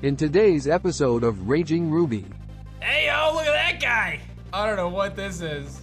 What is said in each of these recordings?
In today's episode of Raging Ruby. Hey, yo, look at that guy! I don't know what this is.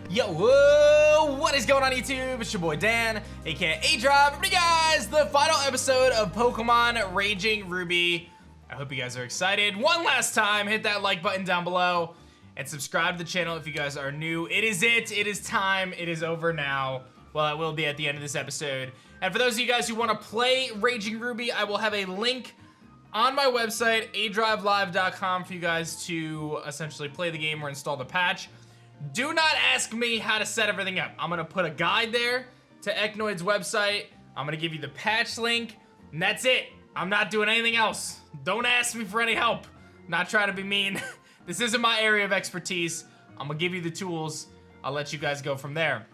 Yo, whoa, what is going on YouTube? It's your boy Dan, aka aDrive. Hey guys, the final episode of Pokemon Raging Ruby. I hope you guys are excited. One last time, hit that like button down below and subscribe to the channel if you guys are new. It is time, it is over now. Well, it will be at the end of this episode. And for those of you guys who want to play Raging Ruby, I will have a link on my website, aDriveLive.com, for you guys to essentially play the game or install the patch. Do not ask me how to set everything up. I'm gonna put a guide there to Eknoid's website. I'm gonna give you the patch link, and that's it. I'm not doing anything else. Don't ask me for any help. Not trying to be mean. This isn't my area of expertise. I'm gonna give you the tools. I'll let you guys go from there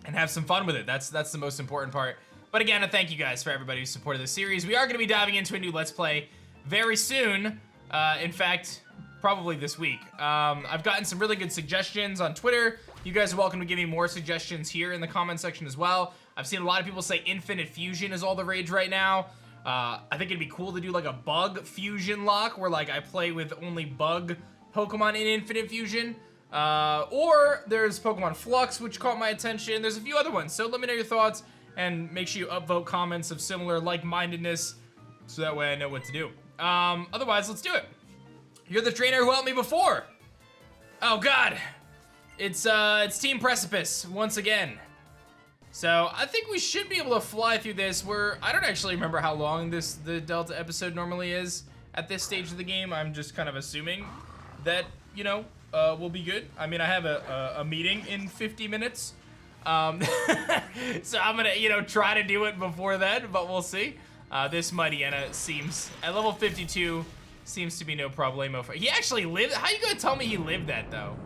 and have some fun with it. That's the most important part. But again, I thank you guys for everybody who supported this series. We are gonna be diving into a new Let's Play very soon. In fact, probably this week. I've gotten some really good suggestions on Twitter. You guys are welcome to give me more suggestions here in the comment section as well. I've seen a lot of people say Infinite Fusion is all the rage right now. I think it'd be cool to do like a bug fusion lock where like I play with only bug Pokemon in Infinite Fusion. Or there's Pokemon Flux, which caught my attention. There's a few other ones, so let me know your thoughts and make sure you upvote comments of similar like-mindedness so that way I know what to do. Otherwise, let's do it. You're the trainer who helped me before. Oh God, it's Team Precipice once again. So I think we should be able to fly through this. I don't actually remember how long the Delta episode normally is at this stage of the game. I'm just kind of assuming that, you know, we'll be good. I mean, I have a meeting in 50 minutes. So I'm gonna, you know, try to do it before then, but we'll see. This Mightyena seems, at level 52, seems to be no problemo. He actually lived, how you gonna tell me he lived that though?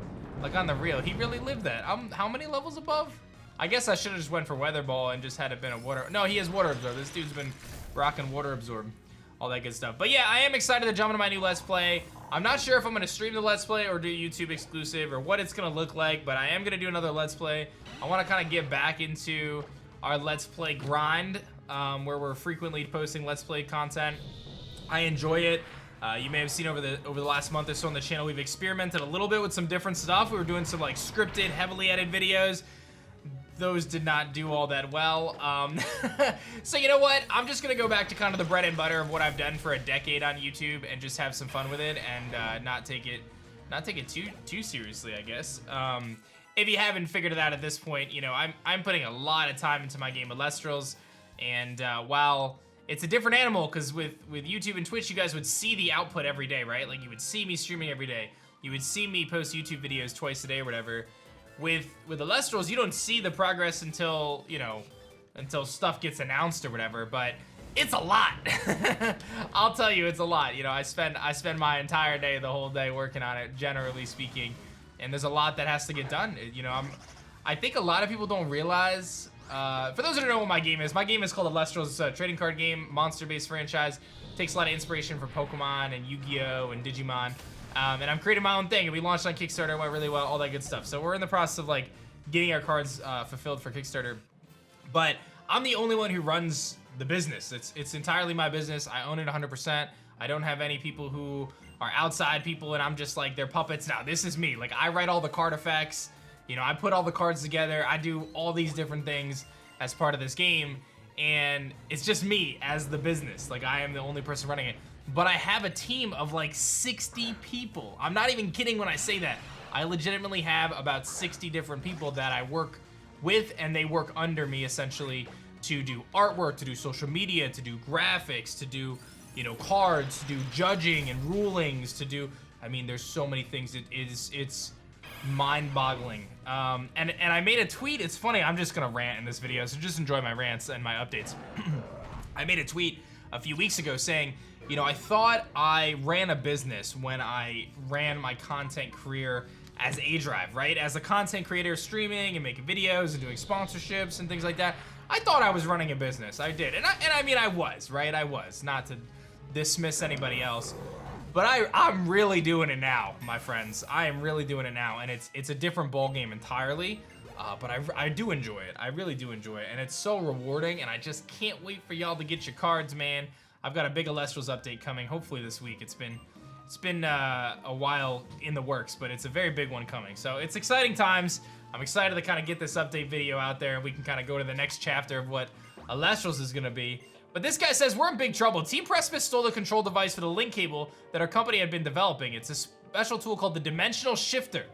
Like on the real, he really lived that. How many levels above? I guess I should've just went for Weather Ball and just had it been a water, no, he has Water Absorb. This dude's been rocking Water Absorb. All that good stuff. But yeah, I am excited to jump into my new Let's Play. I'm not sure if I'm gonna stream the Let's Play or do YouTube exclusive or what it's gonna look like, but I am gonna do another Let's Play. I wanna kinda get back into our Let's Play grind, where we're frequently posting Let's Play content. I enjoy it. You may have seen over the last month or so on the channel, we've experimented a little bit with some different stuff. We were doing some like scripted, heavily edited videos. Those did not do all that well. So you know what? I'm just gonna go back to kind of the bread and butter of what I've done for a decade on YouTube and just have some fun with it and not take it too seriously, I guess. If you haven't figured it out at this point, you know, I'm putting a lot of time into my game of Lestrals, and while it's a different animal, because with YouTube and Twitch, you guys would see the output every day, right? Like you would see me streaming every day. You would see me post YouTube videos twice a day or whatever. With the Lestrals, you don't see the progress until, you know, until stuff gets announced or whatever, but it's a lot. I'll tell you, it's a lot. You know, I spend my entire day, the whole day working on it, generally speaking, and there's a lot that has to get done. You know, I think a lot of people don't realize, for those who don't know what my game is called the Lestrals. It's a trading card game, monster-based franchise. Takes a lot of inspiration from Pokemon and Yu-Gi-Oh! And Digimon. And I'm creating my own thing, and we launched on Kickstarter, it went really well, all that good stuff. So we're in the process of like getting our cards fulfilled for Kickstarter. But I'm the only one who runs the business. It's entirely my business. I own it 100%. I don't have any people who are outside people, and I'm just like their puppets. Now this is me. Like I write all the card effects. You know, I put all the cards together. I do all these different things as part of this game, and it's just me as the business. Like I am the only person running it. But I have a team of like 60 people. I'm not even kidding when I say that. I legitimately have about 60 different people that I work with, and they work under me essentially to do artwork, to do social media, to do graphics, to do, you know, cards, to do judging and rulings, to do, I mean, there's so many things. It's mind-boggling. And I made a tweet. It's funny, I'm just gonna rant in this video, so just enjoy my rants and my updates. I made a tweet a few weeks ago saying, you know, I thought I ran a business when I ran my content career as aDrive, right? As a content creator, streaming and making videos and doing sponsorships and things like that. I thought I was running a business. I did, and I mean, I was, right? I was, not to dismiss anybody else, but I'm really doing it now, my friends. I am really doing it now, and it's a different ball game entirely. But I do enjoy it. I really do enjoy it, and it's so rewarding, and I just can't wait for y'all to get your cards, man. I've got a big Alestrals update coming, hopefully this week. It's been a while in the works, but it's a very big one coming. So it's exciting times. I'm excited to kind of get this update video out there, and we can kind of go to the next chapter of what Alestrals is gonna be. But this guy says, we're in big trouble. Team Precipice stole the control device for the link cable that our company had been developing. It's a special tool called the Dimensional Shifter.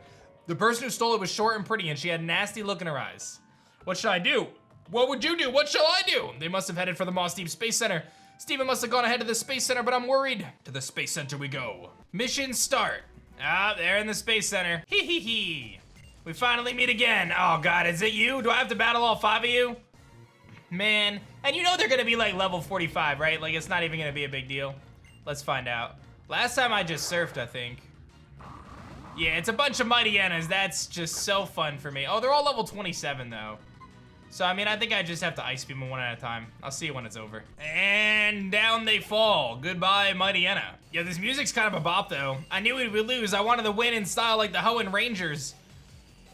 The person who stole it was short and pretty, and she had a nasty look in her eyes. What should I do? What would you do? What shall I do? They must have headed for the Moss Deep Space Center. Steven must have gone ahead to the Space Center, but I'm worried. To the Space Center we go. Mission start. Ah, they're in the Space Center. Hee hee hee. We finally meet again. Oh God, is it you? Do I have to battle all 5 of you? Man, and you know they're gonna be like level 45, right? Like it's not even gonna be a big deal. Let's find out. Last time I just surfed, I think. Yeah, it's a bunch of Mighty Hyenas. That's just so fun for me. Oh, they're all level 27 though. So, I mean, I think I just have to ice beam them one at a time. I'll see you when it's over. And down they fall. Goodbye, Mighty Hyena. Yeah, this music's kind of a bop though. I knew we would lose. I wanted to win in style like the Hoenn Rangers.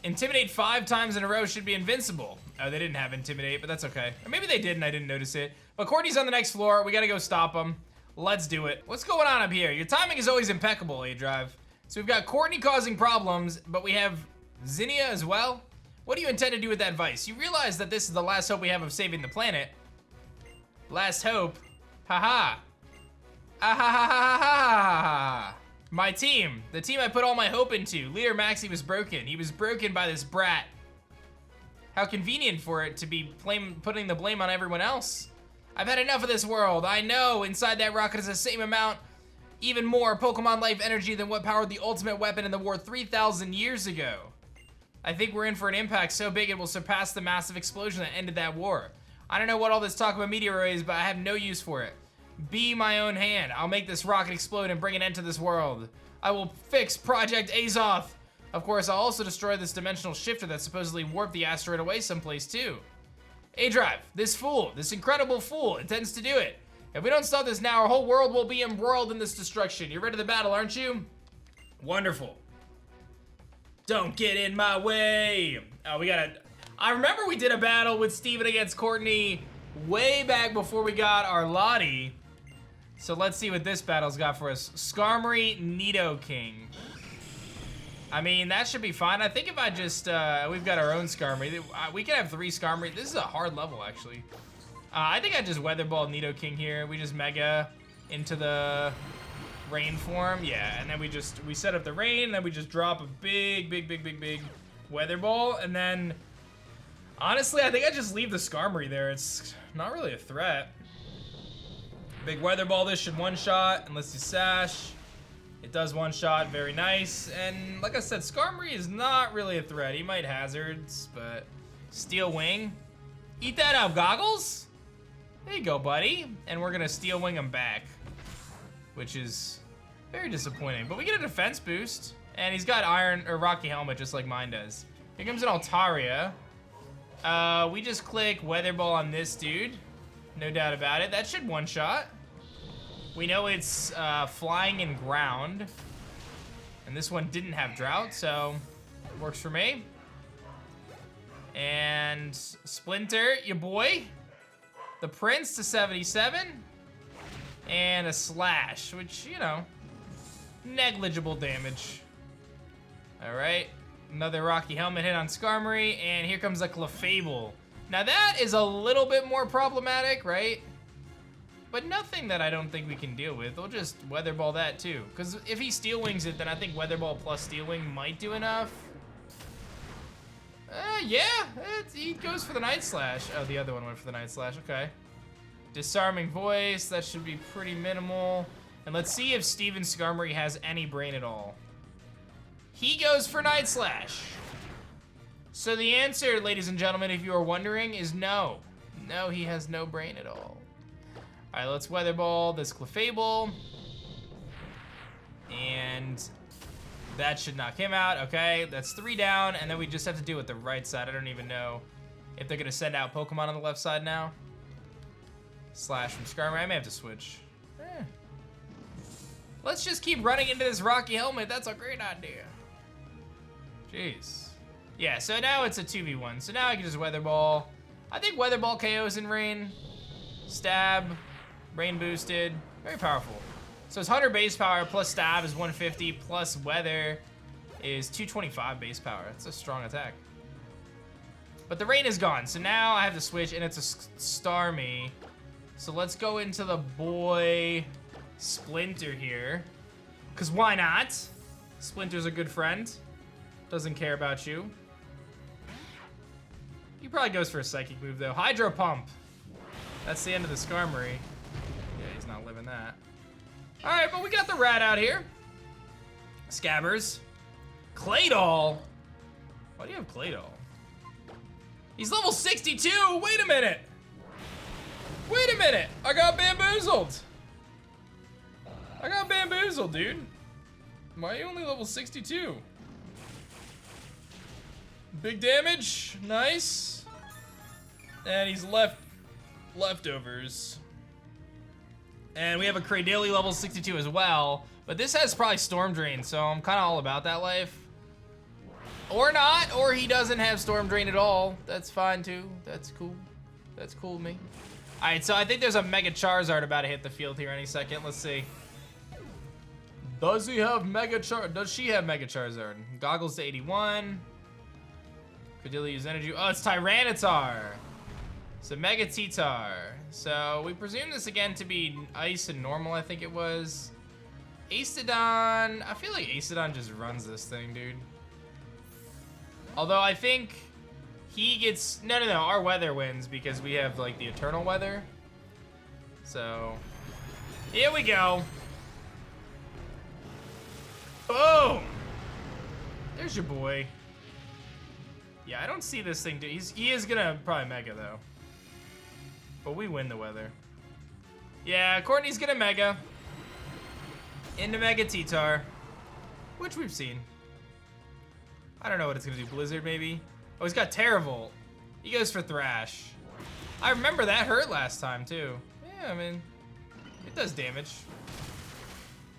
Intimidate 5 times in a row should be invincible. Oh, they didn't have Intimidate, but that's okay. Or maybe they did and I didn't notice it. But Courtney's on the next floor. We gotta go stop him. Let's do it. What's going on up here? Your timing is always impeccable, aDrive. So we've got Courtney causing problems, but we have Zinnia as well. What do you intend to do with that vice? You realize that this is the last hope we have of saving the planet. Last hope? Haha. Ah ha ha ha ha ha ha. My team, the team I put all my hope into. Leader Maxie was broken. He was broken by this brat. How convenient for it to be putting the blame on everyone else. I've had enough of this world. I know inside that rocket is the same amount, even more Pokemon life energy than what powered the ultimate weapon in the war 3,000 years ago. I think we're in for an impact so big it will surpass the massive explosion that ended that war. I don't know what all this talk about meteor is, but I have no use for it. Be my own hand. I'll make this rocket explode and bring an end to this world. I will fix Project Azoth. Of course, I'll also destroy this dimensional shifter that supposedly warped the asteroid away someplace too. aDrive, this fool, this incredible fool, intends to do it. If we don't stop this now, our whole world will be embroiled in this destruction. You're ready to battle, aren't you? Wonderful. Don't get in my way. Oh, we gotta... I remember we did a battle with Steven against Courtney way back before we got our Lottie. So let's see what this battle's got for us. Skarmory, Nidoking. I mean, that should be fine. I think if I just, we've got our own Skarmory. We can have 3 Skarmory. This is a hard level, actually. I think I just Weather Ball Nidoking here. We just Mega into the rain form. Yeah, and then we set up the rain, and then we just drop a big Weather Ball, and then, honestly, I think I just leave the Skarmory there. It's not really a threat. Big Weather Ball, this should one-shot, unless you Sash. It does one-shot, very nice. And like I said, Skarmory is not really a threat. He might Hazards, but Steel Wing. Eat that out, Goggles. There you go, buddy. And we're gonna Steel Wing him back, which is very disappointing. But we get a defense boost, and he's got Iron or Rocky Helmet just like mine does. Here comes an Altaria. We just click Weather Ball on this dude. No doubt about it. That should one-shot. We know it's flying and ground. And this one didn't have drought, so it works for me. And Splinter, your boy. The Prince to 77. And a Slash, which, you know, negligible damage. All right. Another Rocky Helmet hit on Skarmory, and here comes a Clefable. Now that is a little bit more problematic, right? But nothing that I don't think we can deal with. We'll just Weather Ball that too. Because if he Steel Wings it, then I think Weather Ball plus Steel Wing might do enough. Yeah, he goes for the Night Slash. Oh, the other one went for the Night Slash, okay. Disarming Voice, that should be pretty minimal. And let's see if Steven Skarmory has any brain at all. He goes for Night Slash. So the answer, ladies and gentlemen, if you are wondering, is no. No, he has no brain at all. All right, let's Weather Ball this Clefable. And that should knock him out. Okay, that's 3 down, and then we just have to do it the right side. I don't even know if they're gonna send out Pokemon on the left side now. Slash from Skarmory. I may have to switch. Let's just keep running into this Rocky Helmet. That's a great idea. Jeez. Yeah, so now it's a 2v1. So now I can just Weather Ball. I think Weather Ball KOs in Rain. Stab, Rain boosted, very powerful. So it's 100 base power plus Stab is 150 plus Weather is 225 base power. It's a strong attack. But the Rain is gone, so now I have to switch, and it's a Starmie. So let's go into the boy Splinter here. Because why not? Splinter's a good friend. Doesn't care about you. He probably goes for a Psychic move, though. Hydro Pump. That's the end of the Skarmory. Yeah, he's not living that. All right, but we got the rat out here. Scabbers. Claydol. Why do you have Claydol? He's level 62. Wait a minute. Wait a minute. I got bamboozled. I got bamboozled, dude. Why are you only level 62? Big damage. Nice. And he's leftovers. And we have a Cradily level 62 as well. But this has probably Storm Drain, so I'm kind of all about that life. Or not, or he doesn't have Storm Drain at all. That's fine too. That's cool. That's cool with me. All right, so I think there's a Mega Charizard about to hit the field here any second. Let's see. Does he have does she have Mega Charizard? Goggles to 81. Cradily use energy. Oh, it's Tyranitar. So Mega T-Tar. So we presume this again to be Ice and Normal, I think it was. Aestodon. I feel like Aestodon just runs this thing, dude. Although I think he gets, no, our weather wins because we have like the Eternal Weather. So, here we go. Boom. There's your boy. Yeah, I don't see this thing, dude. He is gonna probably Mega though. But we win the weather. Yeah, Courtney's gonna Mega. Into Mega T-Tar, which we've seen. I don't know what it's gonna do. Blizzard, maybe? Oh, he's got Terravolt. He goes for Thrash. I remember that hurt last time, too. Yeah, I mean, it does damage.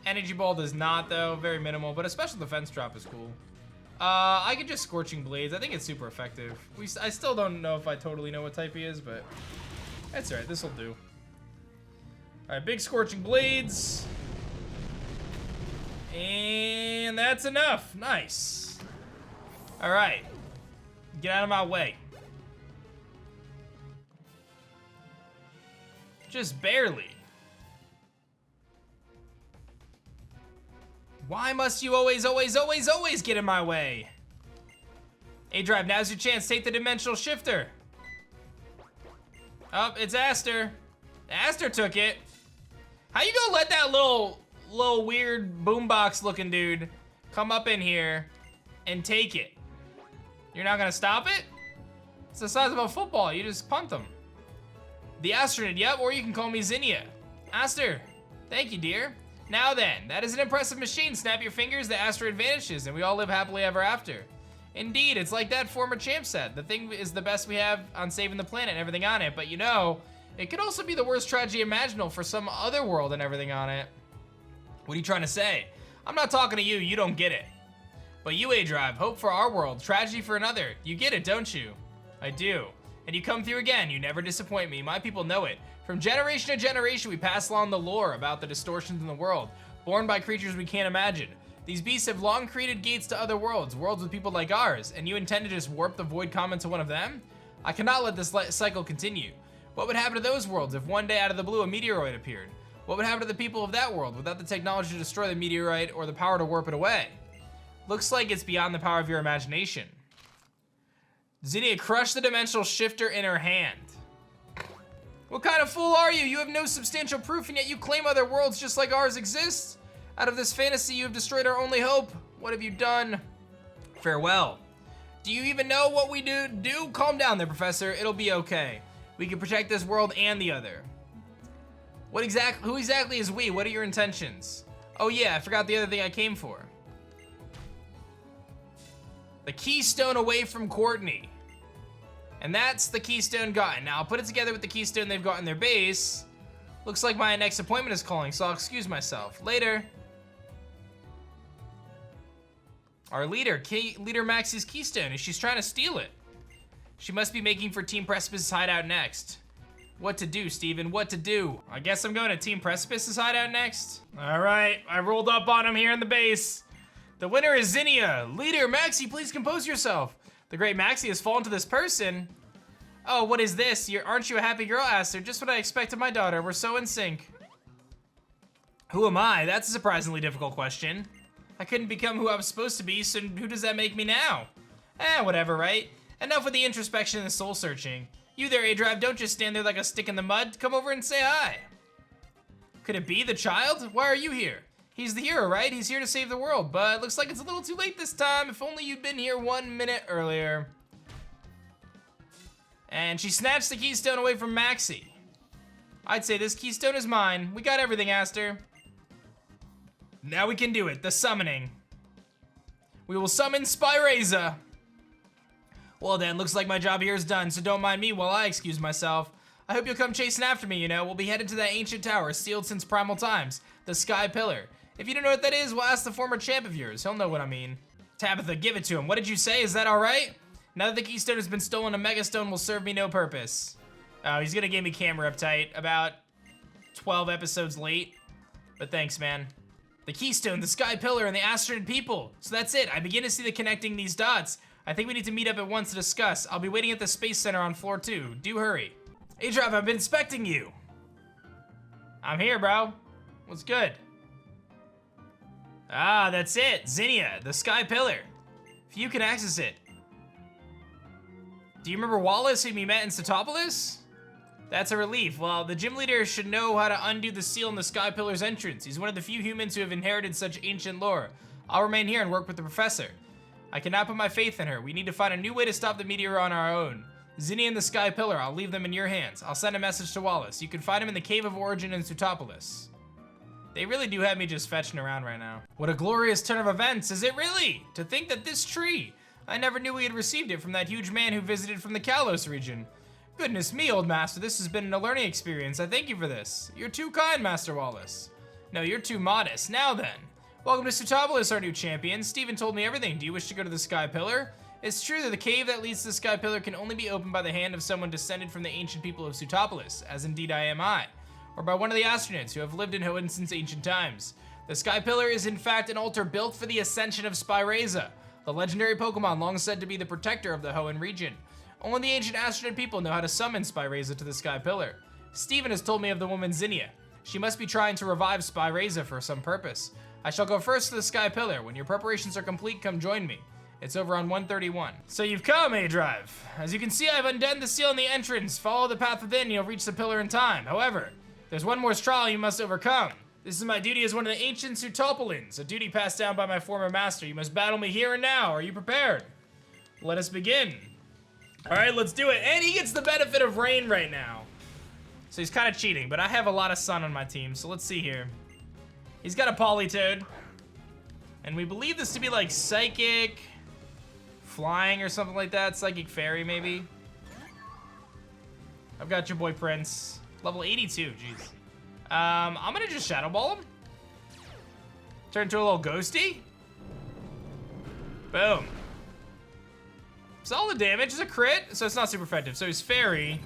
Energy Ball does not, though. Very minimal, but a special defense drop is cool. I could just Scorching Blades. I think it's super effective. I still don't know if I totally know what type he is, but that's all right. This will do. All right, big Scorching Blades. And that's enough. Nice. All right, get out of my way. Just barely. Why must you always get in my way? aDrive, now's your chance. Take the Dimensional Shifter. Oh, it's Aster. Aster took it. How you gonna let that little weird boombox looking dude come up in here and take it? You're not gonna stop it? It's the size of a football, you just punt them. The Astronid, yep, or you can call me Zinnia. Aster, thank you, dear. Now then, that is an impressive machine. Snap your fingers, the asteroid vanishes, and we all live happily ever after. Indeed, it's like that former champ said. The thing is the best we have on saving the planet and everything on it, but you know, it could also be the worst tragedy imaginable for some other world and everything on it. What are you trying to say? I'm not talking to you, you don't get it. But you, aDrive, hope for our world, tragedy for another. You get it, don't you? I do. And you come through again, you never disappoint me. My people know it. From generation to generation, we pass along the lore about the distortions in the world, born by creatures we can't imagine. These beasts have long created gates to other worlds, worlds with people like ours, and you intend to just warp the void comet to one of them? I cannot let this cycle continue. What would happen to those worlds if one day out of the blue a meteoroid appeared? What would happen to the people of that world without the technology to destroy the meteorite or the power to warp it away? Looks like it's beyond the power of your imagination. Zinnia crushed the Dimensional Shifter in her hand. What kind of fool are you? You have no substantial proof and yet you claim other worlds just like ours exist? Out of this fantasy, you have destroyed our only hope. What have you done? Farewell. Do you even know what we do? Calm down there, Professor. It'll be okay. We can protect this world and the other. Who exactly is we? What are your intentions? Oh yeah, I forgot the other thing I came for. The keystone away from Courtney. And that's the keystone gotten. Now I'll put it together with the keystone they've got in their base. Looks like my next appointment is calling, so I'll excuse myself. Later. Our leader, Leader Maxie's keystone, and she's trying to steal it. She must be making for Team Precipice's hideout next. What to do, Steven? What to do? I guess I'm going to Team Precipice's hideout next. All right, I rolled up on him here in the base. The winner is Zinnia. Leader Maxie, please compose yourself. The great Maxie has fallen to this person. Oh, what is this? Aren't you a happy girl, Aster? Just what I expect of my daughter. We're so in sync. Who am I? That's a surprisingly difficult question. I couldn't become who I was supposed to be, so who does that make me now? Whatever, right? Enough with the introspection and the soul searching. You there, aDrive, don't just stand there like a stick in the mud. Come over and say hi. Could it be the child? Why are you here? He's the hero, right? He's here to save the world, but looks like it's a little too late this time. If only you'd been here 1 minute earlier. And she snatched the keystone away from Maxie. I'd say this keystone is mine. We got everything, Aster. Now we can do it, the summoning. We will summon SPIRAYZA. Well then, looks like my job here is done, so don't mind me while I excuse myself. I hope you'll come chasing after me, you know. We'll be headed to that ancient tower, sealed since primal times, the Sky Pillar. If you don't know what that is, well, ask the former champ of yours. He'll know what I mean. Tabitha, give it to him. What did you say? Is that all right? Now that the keystone has been stolen, a megastone will serve me no purpose. Oh, he's gonna give me camera uptight about 12 episodes late. But thanks, man. The keystone, the Sky Pillar, and the Asteroid people. So that's it. I begin to see the connecting these dots. I think we need to meet up at once to discuss. I'll be waiting at the Space Center on floor 2. Do hurry. aDrive, I've been inspecting you. I'm here, bro. What's good? Ah, that's it. Zinnia, the Sky Pillar. Few can access it. Do you remember Wallace, whom you met in Sootopolis? That's a relief. Well, the gym leader should know how to undo the seal in the Sky Pillar's entrance. He's one of the few humans who have inherited such ancient lore. I'll remain here and work with the professor. I cannot put my faith in her. We need to find a new way to stop the meteor on our own. Zinnia and the Sky Pillar, I'll leave them in your hands. I'll send a message to Wallace. You can find him in the Cave of Origin in Sootopolis. They really do have me just fetching around right now. What a glorious turn of events, is it really? To think that this tree, I never knew we had received it from that huge man who visited from the Kalos region. Goodness me, old master, this has been a learning experience. I thank you for this. You're too kind, Master Wallace. No, you're too modest. Now then. Welcome to Sootopolis, our new champion. Steven told me everything. Do you wish to go to the Sky Pillar? It's true that the cave that leads to the Sky Pillar can only be opened by the hand of someone descended from the ancient people of Sootopolis, as indeed I am I, or by one of the astronauts who have lived in Hoenn since ancient times. The Sky Pillar is in fact an altar built for the ascension of SPIRAYZA, the legendary Pokemon long said to be the protector of the Hoenn region. Only the ancient astronaut people know how to summon SPIRAYZA to the Sky Pillar. Steven has told me of the woman Zinnia. She must be trying to revive SPIRAYZA for some purpose. I shall go first to the Sky Pillar. When your preparations are complete, come join me. It's over on 131. So you've come, aDrive. As you can see, I've undone the seal in the entrance. Follow the path within, and you'll reach the pillar in time. However, there's one more trial you must overcome. This is my duty as one of the ancient Sootopolians, a duty passed down by my former master. You must battle me here and now. Are you prepared? Let us begin. All right, let's do it. And he gets the benefit of rain right now. So he's kind of cheating, but I have a lot of sun on my team, so let's see here. He's got a Polytoad. And we believe this to be like Psychic Flying or something like that. Psychic Fairy, maybe. I've got your boy Prince. Level 82, jeez. I'm gonna just Shadow Ball him. Turn into a little ghosty. Boom. Solid damage. It's a crit, so it's not super effective. So he's Fairy.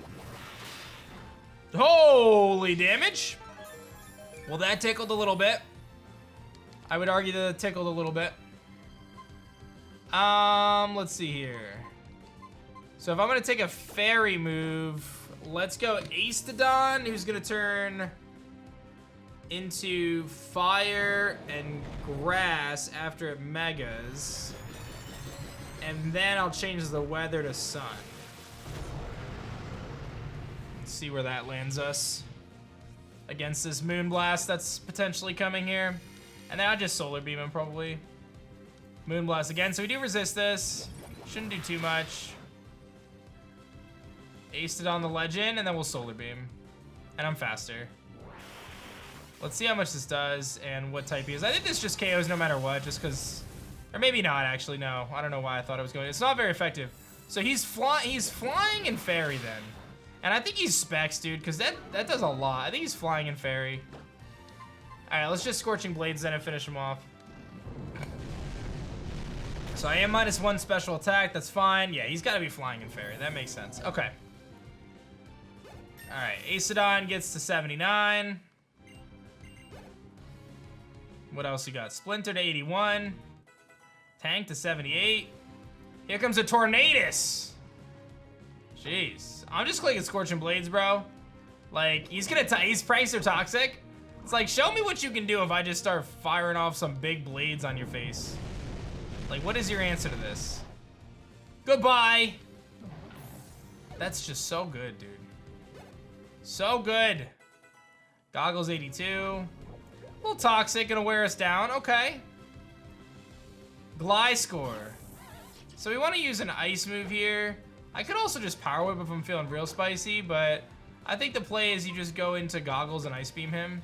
Holy damage. Well, that tickled a little bit. I would argue that it tickled a little bit. Let's see here. So if I'm gonna take a Fairy move, let's go Aestodon, who's gonna turn into Fire and Grass after it Megas. And then I'll change the weather to Sun. Let's see where that lands us. Against this Moonblast that's potentially coming here. And then I'll just Solar Beam him probably. Moonblast again, so we do resist this. Shouldn't do too much. Aestodon the Legend, and then we'll Solar Beam. And I'm faster. Let's see how much this does and what type he is. I think this just KOs no matter what, just because... Or maybe not, actually, no. I don't know why I thought it was going to. It's not very effective. So he's flying and Fairy then. And I think he's Specs, dude, because that does a lot. I think he's flying and Fairy. All right, let's just Scorching Blades then and finish him off. So I am -1 special attack. That's fine. Yeah, he's got to be flying in fairy. That makes sense. Okay. All right. Aesidon gets to 79. What else you got? Splinter to 81. Tank to 78. Here comes a Tornadus. Jeez. I'm just clicking Scorching Blades, bro. Like, he's pranks are toxic. It's like, show me what you can do if I just start firing off some big blades on your face. Like, what is your answer to this? Goodbye. That's just so good, dude. So good. Goggles 82. A little toxic, gonna wear us down. Okay. Gliscor. So we want to use an ice move here. I could also just Power Whip if I'm feeling real spicy, but I think the play is you just go into Goggles and Ice Beam him.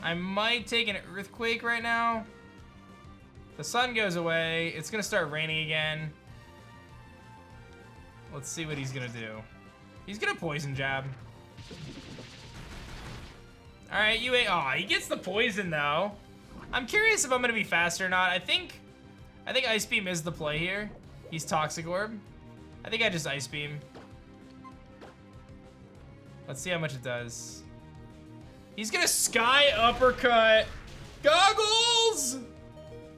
I might take an Earthquake right now. The sun goes away. It's gonna start raining again. Let's see what he's gonna do. He's gonna Poison Jab. All right, you ate. Oh, he gets the poison though. I'm curious if I'm gonna be faster or not. I think Ice Beam is the play here. He's Toxic Orb. I think I just Ice Beam. Let's see how much it does. He's gonna Sky Uppercut. Goggles!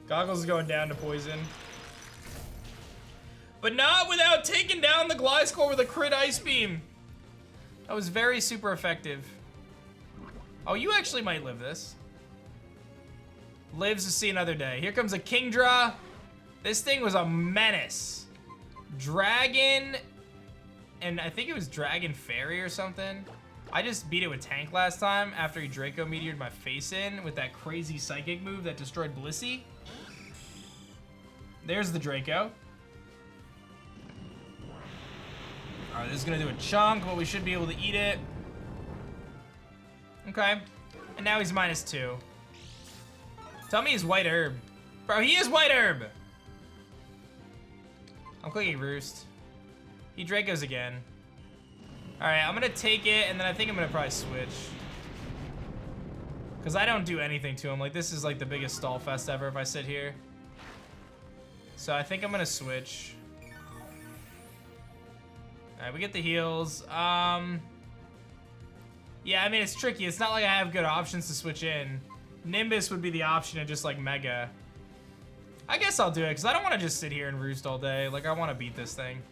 Goggles is going down to poison. But not without taking down the Gliscor with a crit Ice Beam. That was very super effective. Oh, you actually might live this. Lives to see another day. Here comes a Kingdra. This thing was a menace. Dragon, and I think it was Dragon Fairy or something. I just beat it with Tank last time after he Draco Meteored my face in with that crazy Psychic move that destroyed Blissey. There's the Draco. All right, this is gonna do a chunk, but we should be able to eat it. Okay, and now he's -2. Tell me he's White Herb. Bro, he is White Herb! I'm clicking Roost. He Dracos again. All right, I'm gonna take it, and then I think I'm gonna probably switch. Because I don't do anything to him. Like, this is like the biggest stall fest ever if I sit here. So I think I'm gonna switch. All right, we get the heals. Yeah, I mean, it's tricky. It's not like I have good options to switch in. Nimbus would be the option to just like Mega. I guess I'll do it because I don't want to just sit here and roost all day. Like, I want to beat this thing.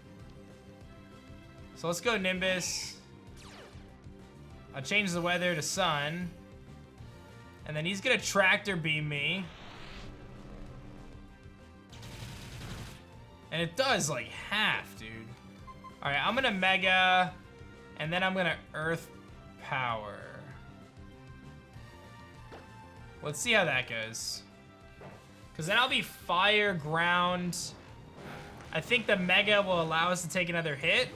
So let's go Nimbus. I'll change the weather to sun. And then he's gonna Tractor Beam me. And it does like half, dude. All right, I'm gonna Mega, and then I'm gonna Earth Power. Let's see how that goes. Because then I'll be Fire, Ground. I think the Mega will allow us to take another hit,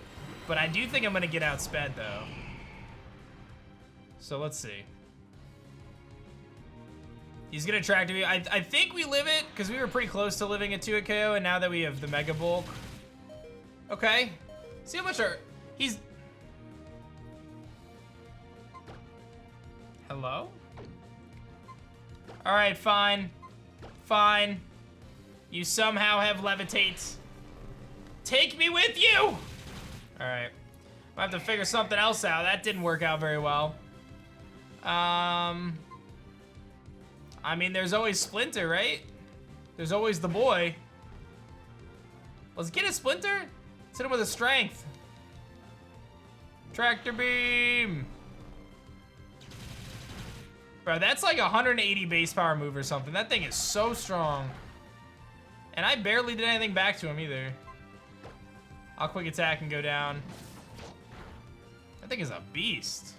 but I do think I'm gonna get outsped though. So let's see. He's gonna Tractor Beam. I think we live it, because we were pretty close to living it 2 KO, and now that we have the Mega Bulk. Okay. See how much he's... Hello? Alright, fine. Fine. You somehow have Levitate. Take me with you! Alright. I have to figure something else out. That didn't work out very well. I mean, there's always Splinter, right? There's always the boy. Let's get a Splinter. Let's hit him with a Strength. Tractor Beam. Bro, that's like 180 base power move or something. That thing is so strong. And I barely did anything back to him either. I'll quick attack and go down. That thing is a beast.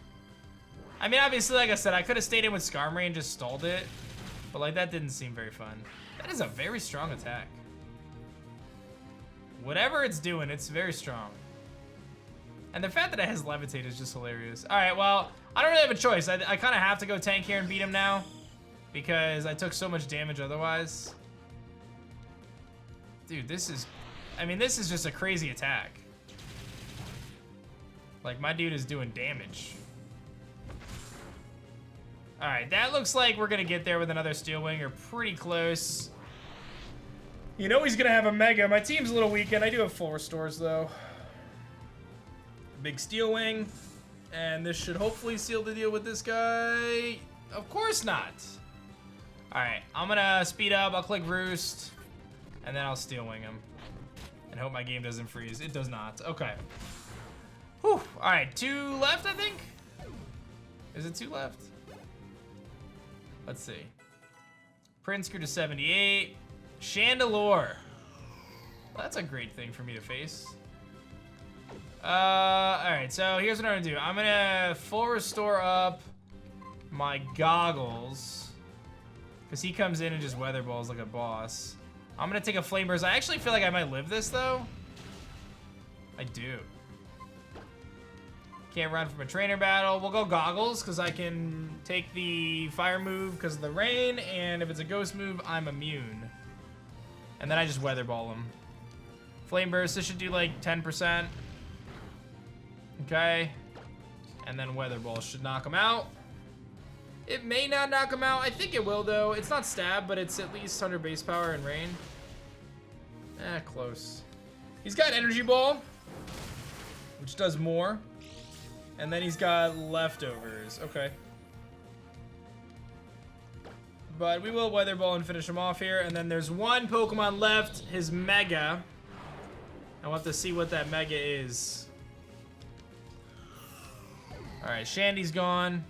I mean, obviously, like I said, I could have stayed in with Skarmory and just stalled it. But like, that didn't seem very fun. That is a very strong attack. Whatever it's doing, it's very strong. And the fact that it has Levitate is just hilarious. All right, well, I don't really have a choice. I kind of have to go tank here and beat him now because I took so much damage otherwise. Dude, this is, I mean, this is just a crazy attack. Like, my dude is doing damage. All right, that looks like we're gonna get there with another Steel Wing, or pretty close. You know he's gonna have a Mega. My team's a little weakened. I do have full restores though. Big Steel Wing, and this should hopefully seal the deal with this guy. Of course not. All right, I'm gonna speed up. I'll click Roost, and then I'll Steel Wing him, and hope my game doesn't freeze. It does not. Okay. Whew. All right, 2 left, I think. Is it 2 left? Let's see. Prince grew to 78. Chandelure. Well, that's a great thing for me to face. Alright, so here's what I'm gonna do. I'm gonna full restore up my goggles, because he comes in and just weather balls like a boss. I'm gonna take a flame burst. I actually feel like I might live this though. I do. Can't run from a trainer battle. We'll go goggles, because I can take the fire move because of the rain, and if it's a ghost move, I'm immune. And then I just weather ball him. Flame burst, this should do like 10%. Okay. And then weather ball should knock him out. It may not knock him out. I think it will though. It's not stab, but it's at least 100 base power and rain. Close. He's got energy ball, which does more. And then he's got leftovers. Okay. But we will weather ball and finish him off here. And then there's one Pokemon left, his Mega. I want to see what that Mega is. All right, Shandy's gone.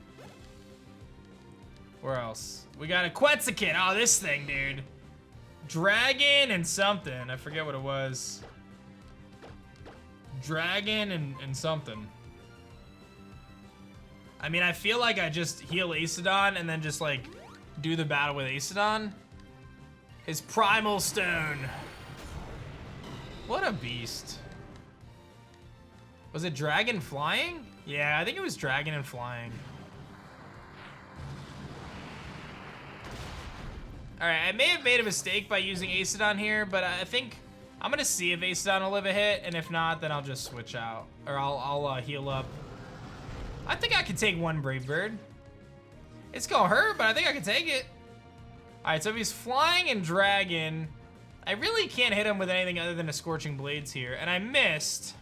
Where else? We got a Quetzalcoatl. Oh, this thing, dude. Dragon and something. I forget what it was. Dragon and something. I mean, I feel like I just heal Acidon and then just like do the battle with Acidon. His Primal Stone. What a beast. Was it Dragon Flying? Yeah, I think it was Dragon and Flying. All right, I may have made a mistake by using Acidon here, but I think I'm gonna see if Acidon will live a hit, and if not, then I'll just switch out, or I'll heal up. I think I can take one Brave Bird. It's gonna hurt, but I think I can take it. All right, so if he's flying and dragon, I really can't hit him with anything other than a Scorching Blades here, and I missed.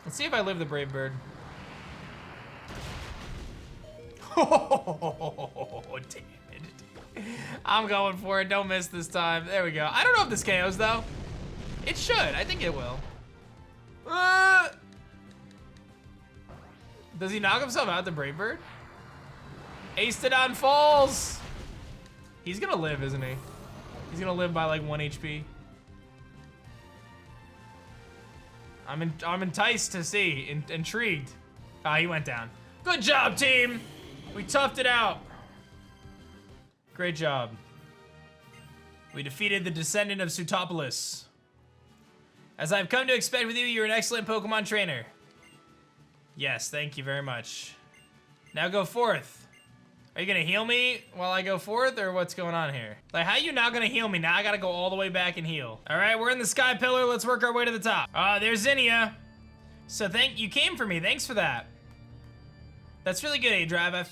Let's see if I live the Brave Bird. Oh, damn it. I'm going for it. Don't miss this time. There we go. I don't know if this KOs, though. It should. I think it will. Does he knock himself out, the Brave Bird? Acidon falls. He's gonna live, isn't he? He's gonna live by like 1 HP. I'm enticed to see, intrigued. Ah, he went down. Good job, team. We toughed it out. Great job. We defeated the descendant of Sootopolis. As I've come to expect with you, you're an excellent Pokemon trainer. Yes, thank you very much. Now go forth. Are you gonna heal me while I go forth, or what's going on here? Like, how are you not gonna heal me? Now I gotta go all the way back and heal. All right, we're in the Sky Pillar. Let's work our way to the top. There's Zinnia. So you came for me. Thanks for that. That's really good, aDrive. I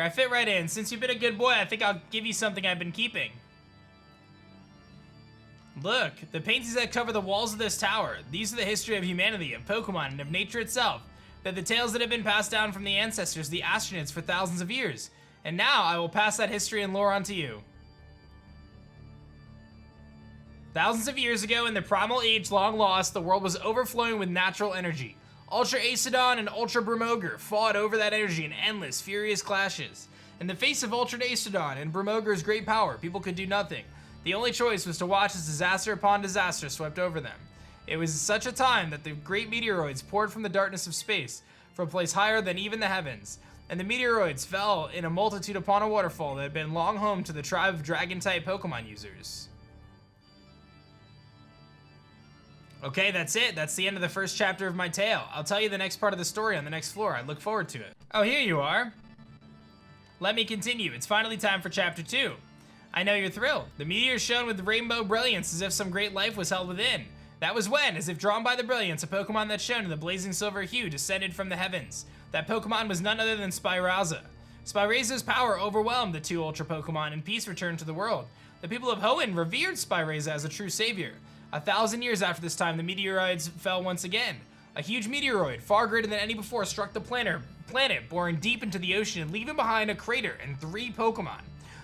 fit right in. Since you've been a good boy, I think I'll give you something I've been keeping. Look, the paintings that cover the walls of this tower. These are the history of humanity, of Pokemon, and of nature itself. They're the tales that have been passed down from the ancestors, the astronauts, for thousands of years. And now I will pass that history and lore on to you. Thousands of years ago, in the primal age long lost, the world was overflowing with natural energy. Ultra Acidon and Ultra Brumoger fought over that energy in endless, furious clashes. In the face of Ultra Acidon and Brumoger's great power, people could do nothing. The only choice was to watch as disaster upon disaster swept over them. It was such a time that the great meteoroids poured from the darkness of space, from a place higher than even the heavens. And the meteoroids fell in a multitude upon a waterfall that had been long home to the tribe of dragon-type Pokemon users. Okay, that's it. That's the end of the first chapter of my tale. I'll tell you the next part of the story on the next floor. I look forward to it. Oh, here you are. Let me continue. It's finally time for chapter 2. I know you're thrilled. The meteor shone with rainbow brilliance as if some great life was held within. That was when, as if drawn by the brilliance, a Pokemon that shone in the blazing silver hue descended from the heavens. That Pokemon was none other than SPIRAYZA. SPIRAYZA's power overwhelmed the two Ultra Pokemon and peace returned to the world. The people of Hoenn revered SPIRAYZA as a true savior. 1,000 years after this time, the meteoroids fell once again. A huge meteoroid, far greater than any before, struck the planet, boring deep into the ocean and leaving behind a crater and 3 Pokemon.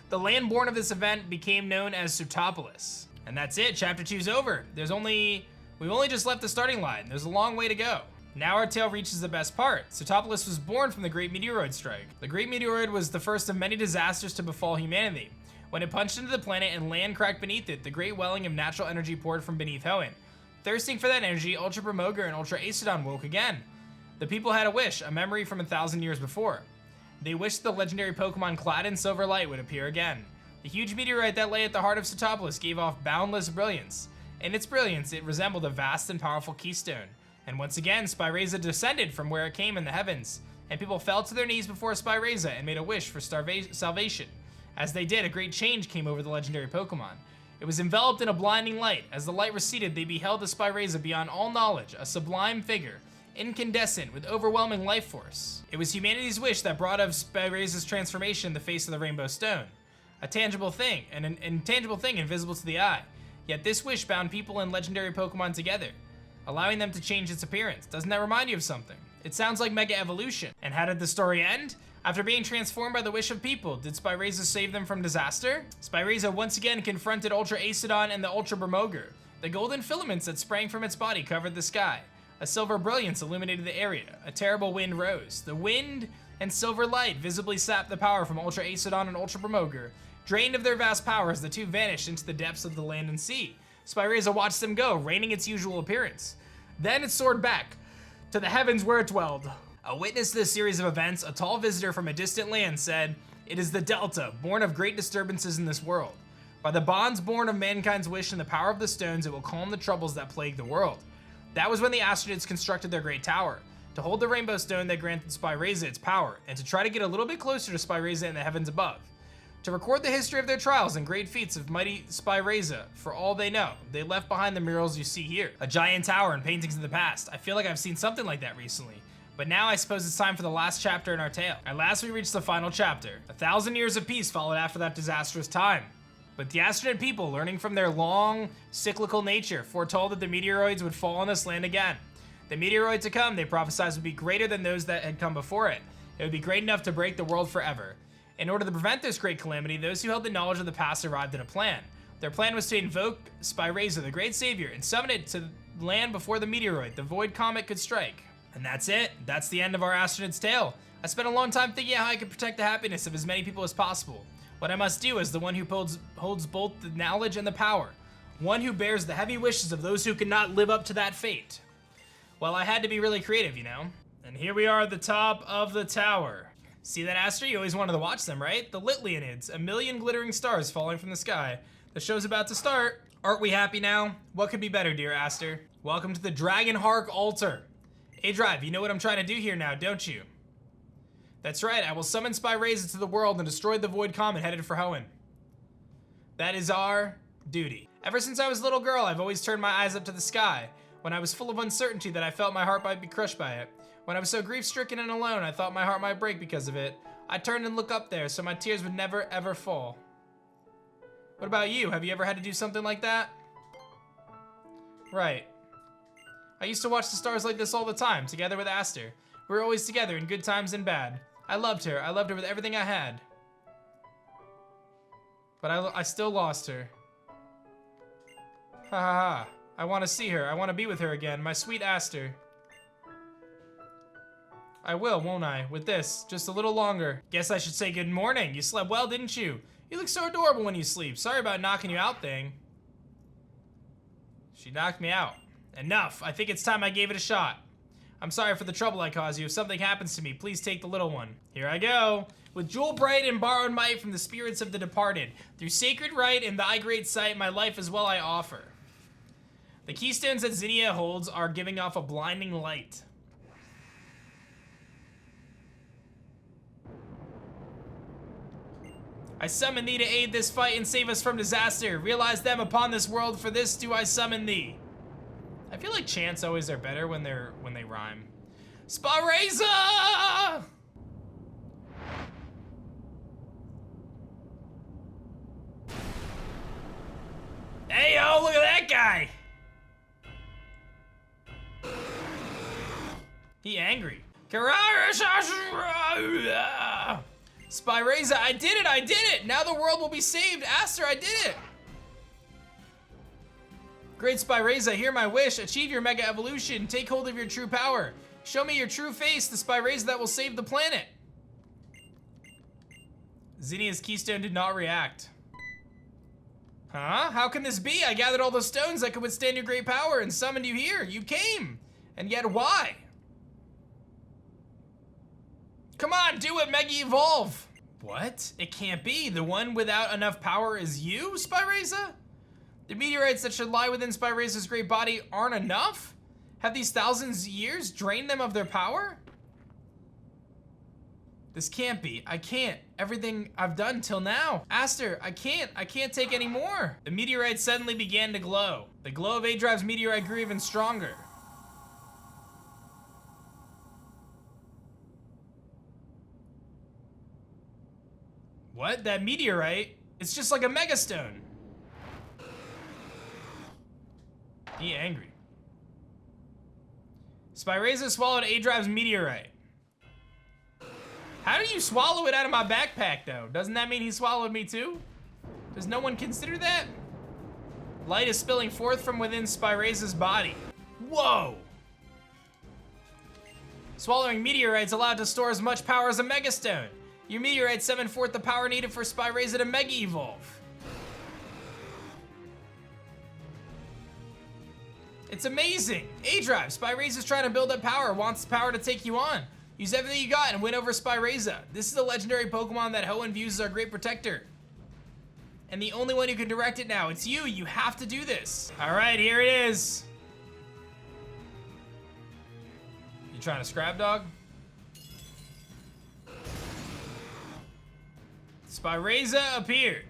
The land born of this event became known as Sootopolis. And that's it, chapter 2's over. We've only just left the starting line. There's a long way to go. Now our tale reaches the best part. Sootopolis was born from the Great Meteoroid Strike. The Great Meteoroid was the first of many disasters to befall humanity. When it punched into the planet and land cracked beneath it, the great welling of natural energy poured from beneath Hoenn. Thirsting for that energy, Ultra Promoger and Ultra Acidon woke again. The people had a wish, a memory from 1,000 years before. They wished the legendary Pokemon clad in silver light would appear again. The huge meteorite that lay at the heart of Sootopolis gave off boundless brilliance. In its brilliance, it resembled a vast and powerful keystone. And once again, SPIRAYZA descended from where it came in the heavens, and people fell to their knees before SPIRAYZA and made a wish for salvation. As they did, a great change came over the legendary Pokemon. It was enveloped in a blinding light. As the light receded, they beheld the SPIRAYZA beyond all knowledge, a sublime figure, incandescent with overwhelming life force. It was humanity's wish that brought of SPIRAYZA's transformation in the face of the Rainbow Stone. A tangible thing, an intangible thing invisible to the eye. Yet this wish bound people and legendary Pokemon together, allowing them to change its appearance. Doesn't that remind you of something? It sounds like Mega Evolution. And how did the story end? After being transformed by the wish of people, did SPIRAYZA save them from disaster? SPIRAYZA once again confronted Ultra Acidon and the Ultra Promoger. The golden filaments that sprang from its body covered the sky. A silver brilliance illuminated the area. A terrible wind rose. The wind and silver light visibly sapped the power from Ultra Acidon and Ultra Promoger. Drained of their vast powers, the two vanished into the depths of the land and sea. SPIRAYZA watched them go, reigning its usual appearance. Then it soared back to the heavens where it dwelled. A witness to this series of events, a tall visitor from a distant land said, "It is the Delta, born of great disturbances in this world. By the bonds born of mankind's wish and the power of the stones, it will calm the troubles that plague the world." That was when the Astronauts constructed their great tower, to hold the Rainbow Stone that granted SPIRAYZA its power, and to try to get a little bit closer to SPIRAYZA in the heavens above. To record the history of their trials and great feats of mighty SPIRAYZA, for all they know, they left behind the murals you see here. A giant tower and paintings of the past. I feel like I've seen something like that recently. But now I suppose it's time for the last chapter in our tale. At last we reached the final chapter. 1,000 years of peace followed after that disastrous time. But the astronaut people, learning from their long, cyclical nature, foretold that the meteoroids would fall on this land again. The meteoroid to come, they prophesied, would be greater than those that had come before it. It would be great enough to break the world forever. In order to prevent this great calamity, those who held the knowledge of the past arrived at a plan. Their plan was to invoke SPIRAYZA, the great savior, and summon it to land before the meteoroid, the void comet, could strike. And that's it. That's the end of our astronaut's tale. I spent a long time thinking how I could protect the happiness of as many people as possible. What I must do as the one who holds both the knowledge and the power. One who bears the heavy wishes of those who cannot live up to that fate. Well, I had to be really creative, you know? And here we are at the top of the tower. See that, Aster? You always wanted to watch them, right? The Lit Leonids, a million glittering stars falling from the sky. The show's about to start. Aren't we happy now? What could be better, dear Aster? Welcome to the Dragon Hark Altar. aDrive, you know what I'm trying to do here now, don't you? That's right, I will summon SPIRAYZA to the world and destroy the Void Comet headed for Hoenn. That is our duty. Ever since I was a little girl, I've always turned my eyes up to the sky. When I was full of uncertainty that I felt my heart might be crushed by it. When I was so grief-stricken and alone, I thought my heart might break because of it. I turned and looked up there so my tears would never ever fall. What about you? Have you ever had to do something like that? Right. I used to watch the stars like this all the time, together with Aster. We were always together in good times and bad. I loved her. I loved her with everything I had. But I still lost her. Ha ha ha. I want to see her. I want to be with her again. My sweet Aster. I will, won't I? With this. Just a little longer. Guess I should say good morning. You slept well, didn't you? You look so adorable when you sleep. Sorry about knocking you out, thing. She knocked me out. Enough. I think it's time I gave it a shot. I'm sorry for the trouble I caused you. If something happens to me, please take the little one. Here I go. With jewel bright and borrowed might from the spirits of the departed. Through sacred right and thy great sight, my life as well I offer. The keystones that Zinnia holds are giving off a blinding light. I summon thee to aid this fight and save us from disaster. Realize them upon this world, for this do I summon thee. I feel like chants always are better when they rhyme. SPIRAYZA! Hey yo, look at that guy! He angry. SPIRAYZA, I did it, I did it! Now the world will be saved. Aster, I did it! Great SPIRAYZA, hear my wish. Achieve your mega evolution. Take hold of your true power. Show me your true face, the SPIRAYZA that will save the planet. Zinnia's keystone did not react. Huh? How can this be? I gathered all the stones that could withstand your great power and summoned you here. You came. And yet why? Come on, do it, Mega Evolve. What? It can't be. The one without enough power is you, SPIRAYZA? The meteorites that should lie within SPIRAYZA's great body aren't enough? Have these thousands of years drained them of their power? This can't be. I can't. Everything I've done till now. Aster, I can't take any more. The meteorites suddenly began to glow. The glow of aDrive's meteorite grew even stronger. What? That meteorite? It's just like a megastone. He angry. SPIRAYZA swallowed aDrive's meteorite. How do you swallow it out of my backpack, though? Doesn't that mean he swallowed me, too? Does no one consider that? Light is spilling forth from within SPIRAYZA's body. Whoa! Swallowing meteorites allowed to store as much power as a megastone. Your meteorites summon forth the power needed for SPIRAYZA to Mega Evolve. It's amazing! aDrive, SPIRAYZA's trying to build up power, wants the power to take you on. Use everything you got and win over SPIRAYZA. This is the legendary Pokemon that Hoenn views as our great protector. And the only one who can direct it now. It's you, you have to do this. All right, here it is. You trying to scrap, dog? SPIRAYZA appeared.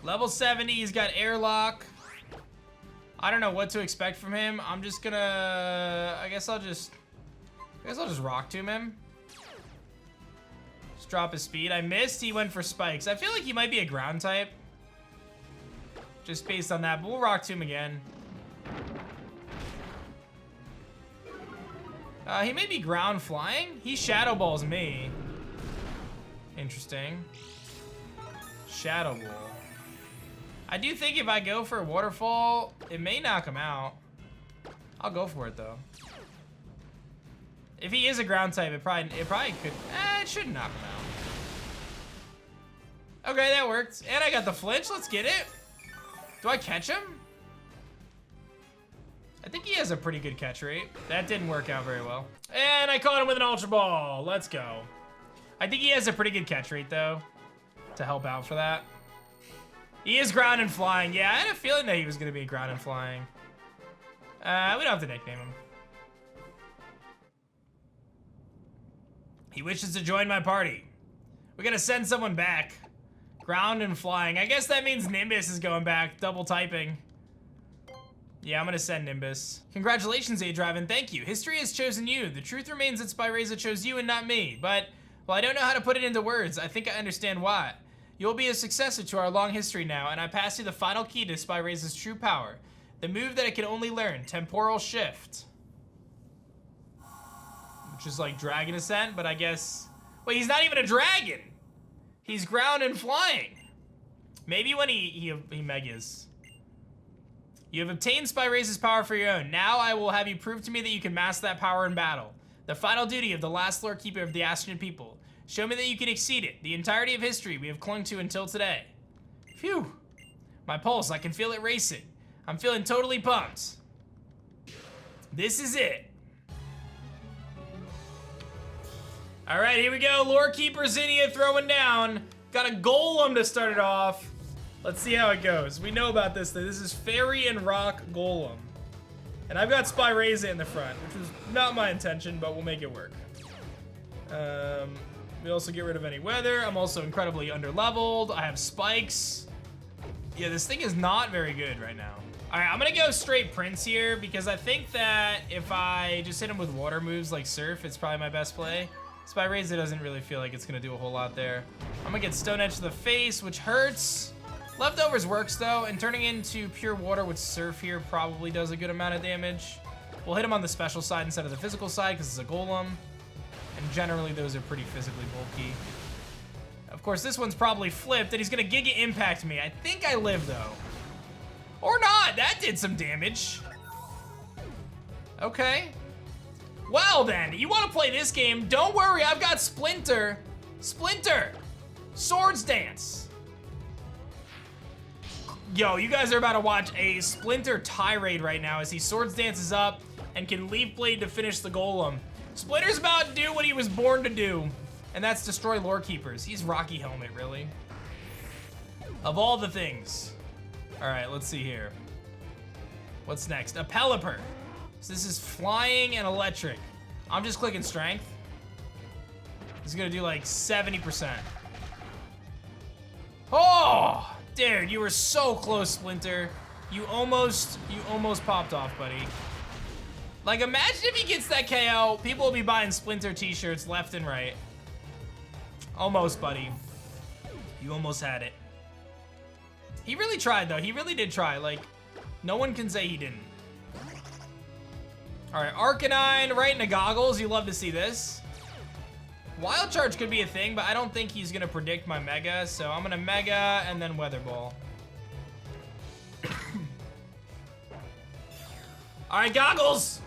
Level 70, he's got airlock. I don't know what to expect from him. I'm just gonna, I guess I'll just rock tomb him. Just drop his speed. I missed, he went for spikes. I feel like he might be a ground type. Just based on that, but we'll rock tomb again. He may be ground flying. He shadow balls me. Interesting. Shadow ball. I do think if I go for a waterfall, it may knock him out. I'll go for it though. If he is a ground type, it probably could. It shouldn't knock him out. Okay, that worked. And I got the flinch. Let's get it. Do I catch him? I think he has a pretty good catch rate. That didn't work out very well. And I caught him with an Ultra Ball. Let's go. I think he has a pretty good catch rate though, to help out for that. He is ground and flying. Yeah, I had a feeling that he was gonna be ground and flying. We don't have to nickname him. He wishes to join my party. We're gonna send someone back. Ground and flying. I guess that means Nimbus is going back, double typing. Yeah, I'm gonna send Nimbus. Congratulations, aDrive, and thank you. History has chosen you. The truth remains that SPIRAYZA chose you and not me, but, well, I don't know how to put it into words. I think I understand why. You'll be a successor to our long history now, and I pass you the final key to SPIRAYZA's true power. The move that it can only learn, Temporal Shift. Which is like Dragon Ascent, but I guess... Wait, he's not even a dragon! He's ground and flying. Maybe when he megas. You have obtained SPIRAYZA's power for your own. Now I will have you prove to me that you can master that power in battle. The final duty of the last Lord Keeper of the Astronaut people. Show me that you can exceed it. The entirety of history we have clung to until today. Phew. My pulse, I can feel it racing. I'm feeling totally pumped. This is it. All right, here we go. Lord Keeper Zinnia throwing down. Got a Golem to start it off. Let's see how it goes. We know about this thing. This is Fairy and Rock Golem. And I've got SPIRAYZA in the front, which was not my intention, but we'll make it work. We also get rid of any weather. I'm also incredibly underleveled. I have spikes. Yeah, this thing is not very good right now. All right, I'm gonna go straight Prince here because I think that if I just hit him with water moves like Surf, it's probably my best play. SPIRAYZA doesn't really feel like it's gonna do a whole lot there. I'm gonna get Stone Edge to the face, which hurts. Leftovers works though, and turning into pure water with Surf here probably does a good amount of damage. We'll hit him on the special side instead of the physical side because it's a golem. And generally those are pretty physically bulky. Of course, this one's probably flipped and he's gonna Giga Impact me. I think I live though. Or not, that did some damage. Okay. Well then, you wanna play this game, don't worry, I've got Splinter. Splinter, Swords Dance. Yo, you guys are about to watch a Splinter tirade right now as he Swords Dances up and can Leaf Blade to finish the golem. Splinter's about to do what he was born to do, and that's destroy Lore Keepers. He's Rocky Helmet, really. Of all the things. All right, let's see here. What's next? A Pelipper. So this is flying and electric. I'm just clicking strength. This is gonna do like 70%. Oh, dude, you were so close, Splinter. You almost popped off, buddy. Like, imagine if he gets that KO, people will be buying Splinter t-shirts left and right. Almost, buddy. You almost had it. He really tried, though. He really did try. Like, no one can say he didn't. All right, Arcanine right into Goggles. You love to see this. Wild Charge could be a thing, but I don't think he's gonna predict my Mega, so I'm gonna Mega and then Weather Ball. All right, Goggles.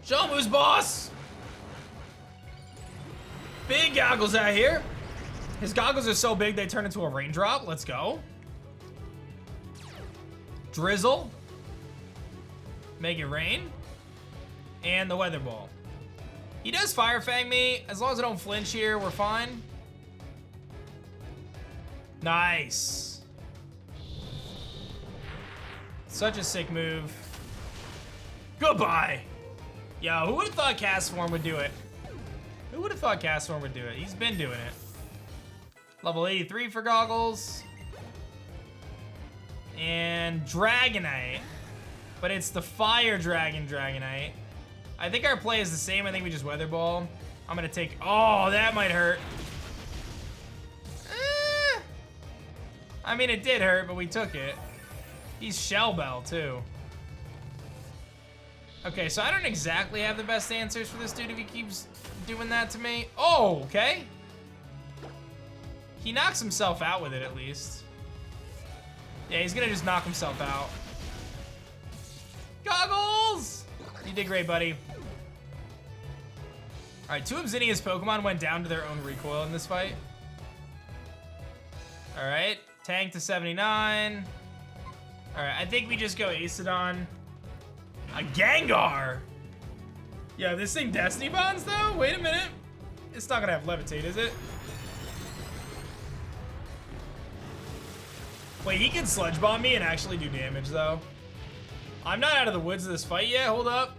Show him who's boss. Big Goggles out here. His goggles are so big they turn into a raindrop. Let's go. Drizzle. Make it rain. And the Weather Ball. He does Fire Fang me. As long as I don't flinch here, we're fine. Nice. Such a sick move. Goodbye. Yo, who would have thought Castform would do it? Who would have thought Castform would do it? He's been doing it. Level 83 for Goggles. And Dragonite. But it's the Fire Dragon Dragonite. I think our play is the same. I think we just Weather Ball. I'm gonna take, oh, that might hurt. I mean, it did hurt, but we took it. He's Shell Bell, too. Okay, so I don't exactly have the best answers for this dude if he keeps doing that to me. Oh, okay. He knocks himself out with it, at least. Yeah, he's gonna just knock himself out. Goggles! You did great, buddy. All right, two of Zinnia's Pokemon went down to their own recoil in this fight. All right, tank to 79. All right, I think we just go Acidon. A Gengar! Yeah, this thing Destiny Bonds, though? Wait a minute. It's not gonna have Levitate, is it? Wait, he can Sludge Bomb me and actually do damage, though. I'm not out of the woods of this fight yet. Hold up.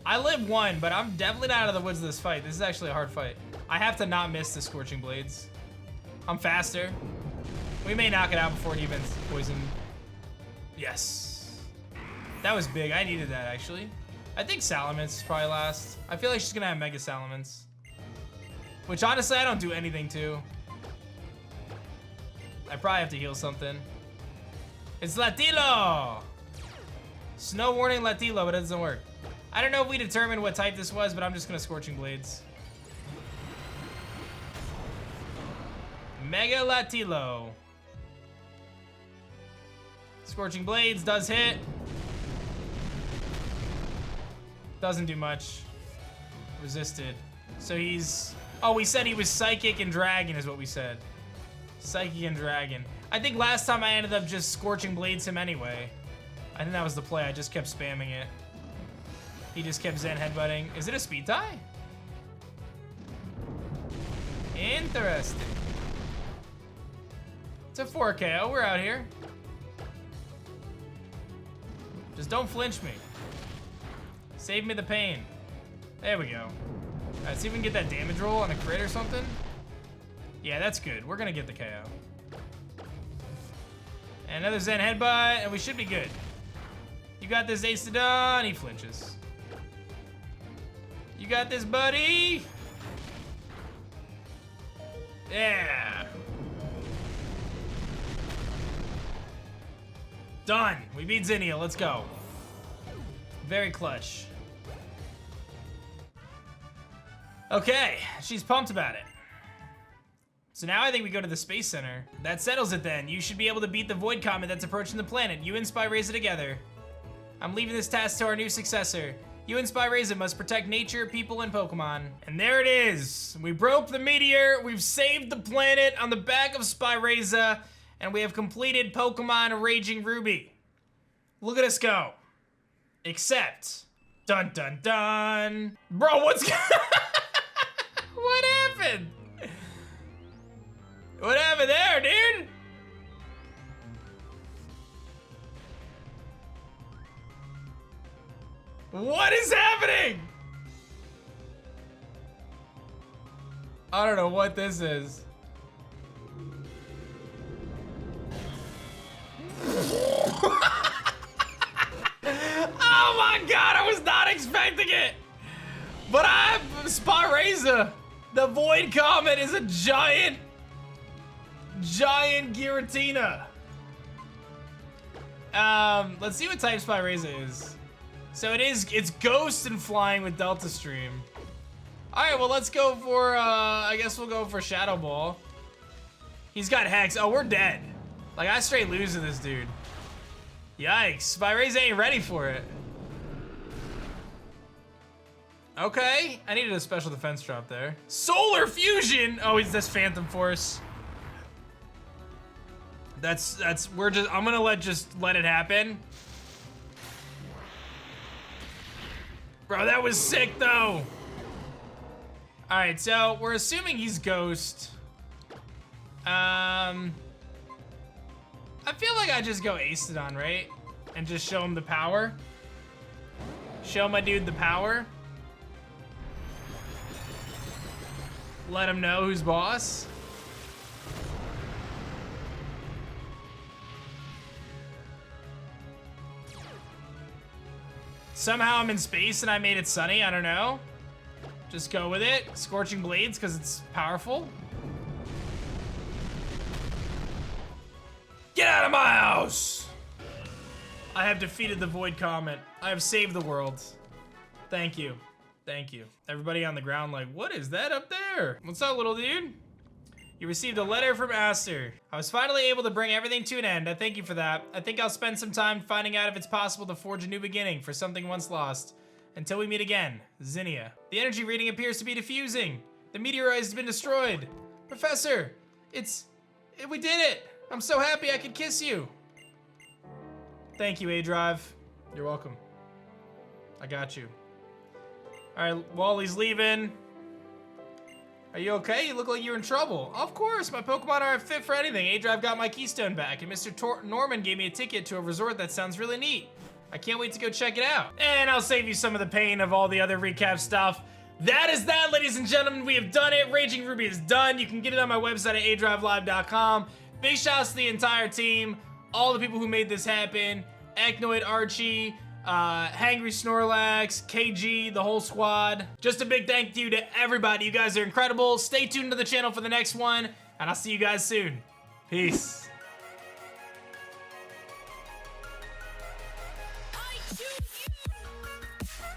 I live one, but I'm definitely not out of the woods of this fight. This is actually a hard fight. I have to not miss the Scorching Blades. I'm faster. We may knock it out before it even poison. Yes. That was big. I needed that, actually. I think Salamence is probably last. I feel like she's gonna have Mega Salamence. Which, honestly, I don't do anything to. I probably have to heal something. It's Latilo! Snow Warning Latilo, but it doesn't work. I don't know if we determined what type this was, but I'm just gonna Scorching Blades. Mega Latilo. Scorching Blades does hit. Doesn't do much. Resisted. So he's... Oh, we said he was Psychic and Dragon is what we said. Psychic and Dragon. I think last time I ended up just Scorching Blades him anyway. I think that was the play. I just kept spamming it. He just kept Zen headbutting. Is it a speed tie? Interesting. It's a 4 KO. We're out here. Just don't flinch me. Save me the pain. There we go. All right, see if we can get that damage roll on a crit or something. Yeah, that's good. We're gonna get the KO. And another Zen headbutt, and we should be good. You got this, Ace to Dawn. He flinches. You got this, buddy. Yeah. Done. We beat Zinnia. Let's go. Very clutch. Okay, she's pumped about it. So now I think we go to the Space Center. That settles it then. You should be able to beat the Void Comet that's approaching the planet. You and SPIRAYZA together. I'm leaving this task to our new successor. You and SPIRAYZA must protect nature, people, and Pokemon. And there it is. We broke the meteor. We've saved the planet on the back of SPIRAYZA. And we have completed Pokemon Raging Ruby. Look at us go. Except, dun dun dun. Bro, what's what happened? What happened there, dude? What is happening? I don't know what this is. Oh my god, I was not expecting it. But I'm SPIRAYZA. The Void Comet is a giant Giratina. Let's see what type SPIRAYZA is. So it's Ghost and Flying with Delta Stream. Alright, well let's go for I guess we'll go for Shadow Ball. He's got Hex. Oh, we're dead. Like, I straight lose to this dude. Yikes, SPIRAYZA ain't ready for it. Okay, I needed a special defense drop there. Solar Fusion! Oh, he's this Phantom Force. I'm gonna let it happen. Bro, that was sick though. All right, so we're assuming he's Ghost. I feel like I just go Aesthodon, right? And just show him the power. Show my dude the power. Let him know who's boss. Somehow I'm in space and I made it sunny, I don't know. Just go with it. Scorching Blades, because it's powerful. Get out of my house! I have defeated the Void Comet. I have saved the world. Thank you. Thank you. Everybody on the ground like, what is that up there? What's up, little dude? You received a letter from Aster. I was finally able to bring everything to an end. I thank you for that. I think I'll spend some time finding out if it's possible to forge a new beginning for something once lost. Until we meet again, Zinnia. The energy reading appears to be diffusing. The meteorite has been destroyed. Professor, we did it. I'm so happy I could kiss you. Thank you, aDrive. You're welcome. I got you. All right, Wally's leaving. Are you okay? You look like you're in trouble. Of course, my Pokemon aren't fit for anything. aDrive got my Keystone back, and Mr. Norman gave me a ticket to a resort that sounds really neat. I can't wait to go check it out. And I'll save you some of the pain of all the other recap stuff. That is that, ladies and gentlemen. We have done it. Raging Ruby is done. You can get it on my website at aDriveLive.com. Big shouts to the entire team, all the people who made this happen. Acnoid Archie, Hangry Snorlax, KG, the whole squad. Just a big thank you to everybody. You guys are incredible. Stay tuned to the channel for the next one, and I'll see you guys soon. Peace.